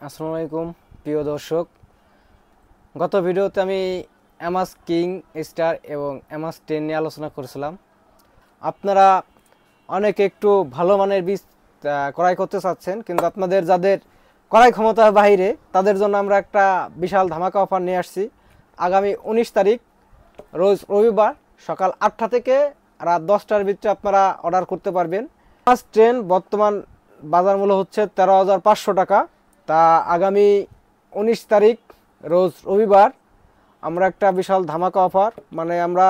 আসসালামু আলাইকুম প্রিয় দর্শক। গত ভিডিওতে আমি এমএস কিং স্টার এবং এমএস 10 নিয়ে আলোচনা করেছিলাম। আপনারা অনেকে একটু ভালো মানের বীজ ক্রয় করতে চাচ্ছেন, কিন্তু আপনাদের যাদের ক্রয় ক্ষমতার বাইরে তাদের জন্য আমরা একটা বিশাল ধামাকা অফার নিয়ে আসছি। আগামী 19 তারিখ রোজ রবিবার সকাল 8টা থেকে রাত 10টার ভিতরে আপনারা অর্ডার করতে পারবেন। এমএস 10 বর্তমান বাজার মূল্য হচ্ছে 13,500 টাকা। তা আগামী 19 তারিখ রোজ রবিবার আমরা একটা বিশাল ধামাকা অফার, মানে আমরা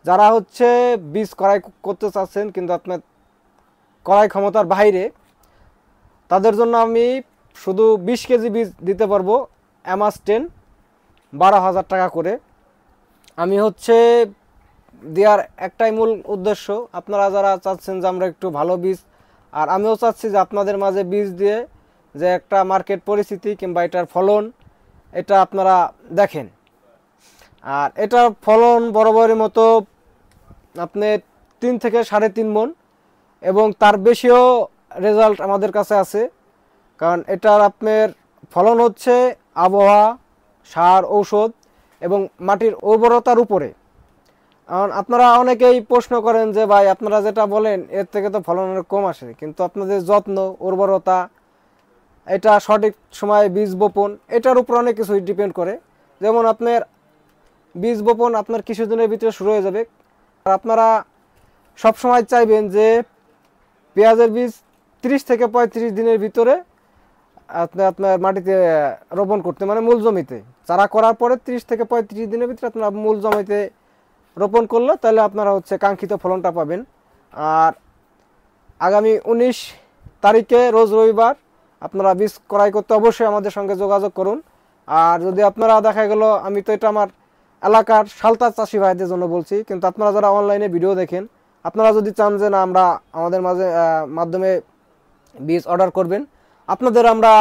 যারা হচ্ছে বীজ ক্রয় করতে চাচ্ছেন কিন্তু আপনার ক্রয় ক্ষমতার বাইরে, তাদের জন্য আমি শুধু 20 কেজি বীজ দিতে পারবো। এমএস 10 12,000 টাকা করে। আমি হচ্ছে দেওয়ার একটাই মূল উদ্দেশ্য, আপনারা যারা চাচ্ছেন যে আমরা একটু ভালো বীজ, আর আমিও চাচ্ছি যে আপনাদের মাঝে বীজ দিয়ে যে একটা মার্কেট পরিস্থিতি কিংবা এটার ফলন এটা আপনারা দেখেন। আর এটার ফলন বরাবরের মতো আপনি 3 থেকে 3.5 মণ এবং তার বেশিও রেজাল্ট আমাদের কাছে আছে। কারণ এটার আপনার ফলন হচ্ছে আবহাওয়া, সার, ঔষধ এবং মাটির উর্বরতার উপরে। কারণ আপনারা অনেকেই প্রশ্ন করেন যে ভাই আপনারা যেটা বলেন এর থেকে তো ফলন অনেক কম আসে, কিন্তু আপনাদের যত্ন, উর্বরতা, এটা সঠিক সময়ে বীজ বপন, এটার উপর অনেক কিছুই ডিপেন্ড করে। যেমন আপনার বীজ বপন আপনার কিছুদিনের ভিতরে শুরু হয়ে যাবে। আর আপনারা সবসময় চাইবেন যে পেঁয়াজের বীজ 30 থেকে 35 দিনের ভিতরে আপনার মাটিতে রোপণ করতে, মানে মূল জমিতে চারা করার পরে 30 থেকে 35 দিনের ভিতরে আপনারা মূল জমিতে রোপণ করলে তাহলে আপনারা হচ্ছে কাঙ্ক্ষিত ফলনটা পাবেন। আর আগামী 19 তারিখে রোজ রবিবার আপনারা বীজ ক্রয় করতে অবশ্যই আমাদের সঙ্গে যোগাযোগ করুন। আর যদি আপনারা দেখা গেল, আমি তো এটা আমার এলাকার সালতার চাষি ভাইদের জন্য বলছি, কিন্তু আপনারা যারা অনলাইনে ভিডিও দেখেন, আপনারা যদি চান যে না আমরা আমাদের মাধ্যমে বীজ অর্ডার করবেন, আপনাদের আমরা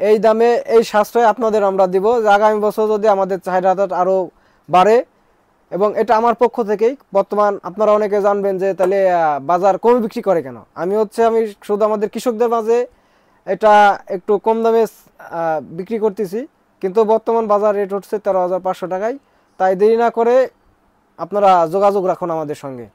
এই দামে এই সাশ্রয় আপনাদের আমরা দিব, যে আগামী বছর যদি আমাদের চাহিদাটা আরও বাড়ে। এবং এটা আমার পক্ষ থেকেই। বর্তমান আপনারা অনেকে জানবেন যে তাহলে বাজার কমে বিক্রি করে কেন। আমি শুধু আমাদের কৃষকদের মাঝে এটা একটু কম দামে বিক্রি করতেছি, কিন্তু বর্তমান বাজার রেট হচ্ছে 13,500 টাকায়। তাই দেরি না করে আপনারা যোগাযোগ রাখুন আমাদের সঙ্গে।